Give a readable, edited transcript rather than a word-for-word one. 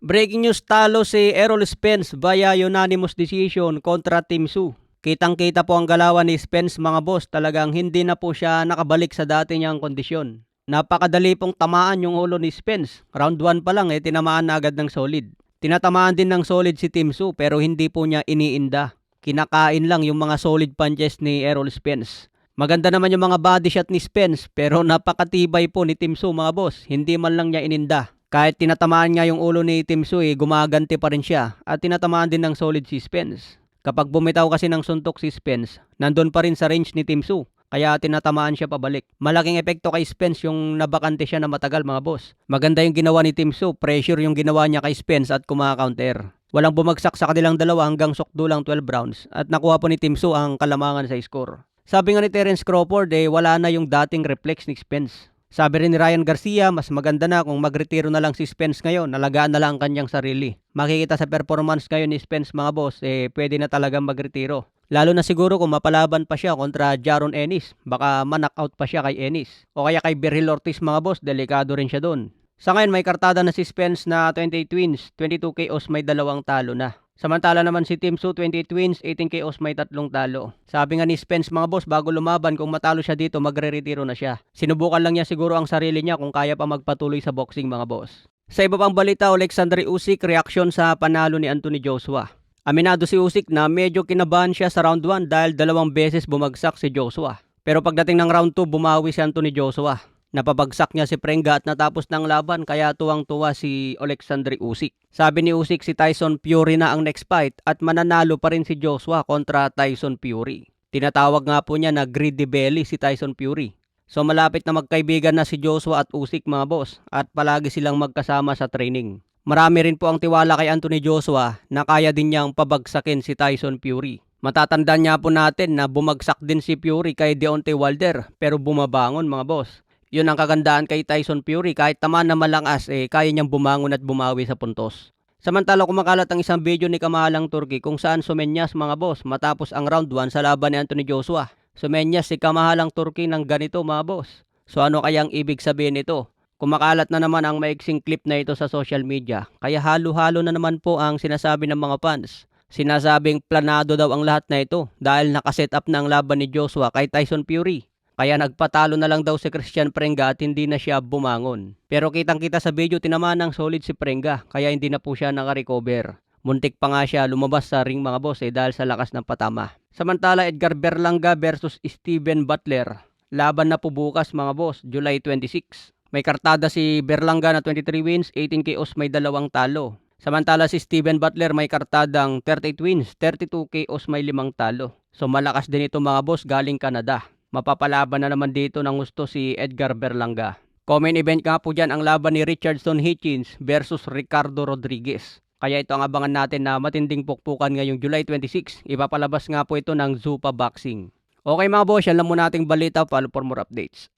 Breaking news, talo si Errol Spence via unanimous decision kontra Tim Tszyu. Kitang-kita po ang galawan ni Spence mga boss, talagang hindi na po siya nakabalik sa dati niyang kondisyon. Napakadali pong tamaan yung ulo ni Spence. Round 1 pa lang tinamaan na agad ng solid. Tinatamaan din ng solid si Tim Tszyu pero hindi po niya iniinda. Kinakain lang yung mga solid punches ni Errol Spence. Maganda naman yung mga body shot ni Spence pero napakatibay po ni Tim Tszyu mga boss. Hindi man lang niya ininda. Kahit tinatamaan nga yung ulo ni Tim Tszyu, gumaganti pa rin siya at tinatamaan din ng solid si Spence. Kapag bumitaw kasi ng suntok si Spence, nandun pa rin sa range ni Tim Tszyu. Kaya tinatamaan siya pabalik. Malaking epekto kay Spence yung nabakante siya na matagal mga boss. Maganda yung ginawa ni Tim Tszyu, pressure yung ginawa niya kay Spence at kumaka-counter. Walang bumagsak sa kanilang dalawa hanggang sukdulang 12 rounds at nakuha po ni Tim Tszyu ang kalamangan sa score. Sabi nga ni Terence Crawford, wala na yung dating reflex ni Spence. Sabi rin ni Ryan Garcia, mas maganda na kung magretiro na lang si Spence ngayon, nalagaan na lang ang kanyang sarili. Makikita sa performance ngayon ni Spence mga boss, pwede na talagang magretiro. Lalo na siguro kung mapalaban pa siya kontra Jaron Ennis, baka ma-knockout pa siya kay Ennis. O kaya kay Berril Ortiz mga boss, delikado rin siya doon. Sa ngayon may kartada na si Spence na 28 wins, 22 KOs, may 2 talo na. Samantala naman si Tim Tszyu, 28 wins, 18 KOs, may 3 talo. Sabi nga ni Spence mga boss, bago lumaban, kung matalo siya dito, magre-retiro na siya. Sinubukan lang niya siguro ang sarili niya kung kaya pa magpatuloy sa boxing mga boss. Sa iba pang balita, Alexander Usyk, reaksyon sa panalo ni Anthony Joshua. Aminado si Usyk na medyo kinabahan siya sa round 1 dahil 2 beses bumagsak si Joshua. Pero pagdating ng round 2, bumawi si Anthony Joshua. Napabagsak niya si Prenga at natapos ng laban kaya tuwang-tuwa si Alexander Usyk. Sabi ni Usyk si Tyson Fury na ang next fight at mananalo pa rin si Joshua kontra Tyson Fury. Tinatawag nga po niya na greedy belly si Tyson Fury. So malapit na magkaibigan na si Joshua at Usyk mga boss at palagi silang magkasama sa training. Marami rin po ang tiwala kay Anthony Joshua na kaya din niyang pabagsakin si Tyson Fury. Matatandaan niya po natin na bumagsak din si Fury kay Deontay Wilder pero bumabangon mga boss. Yun ang kagandaan kay Tyson Fury, kahit tamaan na malakas, kaya niyang bumangon at bumawi sa puntos. Samantala kumakalat ang isang video ni Kamahalang Turki kung saan sumenyas mga boss matapos ang round 1 sa laban ni Anthony Joshua. Sumenyas si Kamahalang Turki ng ganito mga boss. So ano kayang ibig sabihin nito? Kumakalat na naman ang maiksing clip na ito sa social media, kaya halo-halo na naman po ang sinasabi ng mga fans. Sinasabing planado daw ang lahat na ito dahil nakaset up na ang laban ni Joshua kay Tyson Fury. Kaya nagpatalo na lang daw si Christian Prenga at hindi na siya bumangon. Pero kitang-kita sa video tinamaan ng solid si Prenga kaya hindi na po siya nakarecover. Muntik pa nga siya lumabas sa ring mga boss dahil sa lakas ng patama. Samantala Edgar Berlanga versus Steven Butler. Laban na po bukas mga boss, July 26. May kartada si Berlanga na 23 wins, 18 KOs, may 2 talo. Samantala si Steven Butler may kartadang 38 wins, 32 KOs, may 5 talo. So malakas din ito mga boss galing Canada. Mapapalaban na naman dito ng gusto si Edgar Berlanga. Comment event nga po dyan ang laban ni Richardson Hitchins versus Ricardo Rodriguez. Kaya ito ang abangan natin na matinding pukpukan ngayong July 26. Ipapalabas nga po ito ng Zuffa Boxing. Okay mga boss, yan lang muna ating balita. Follow for more updates.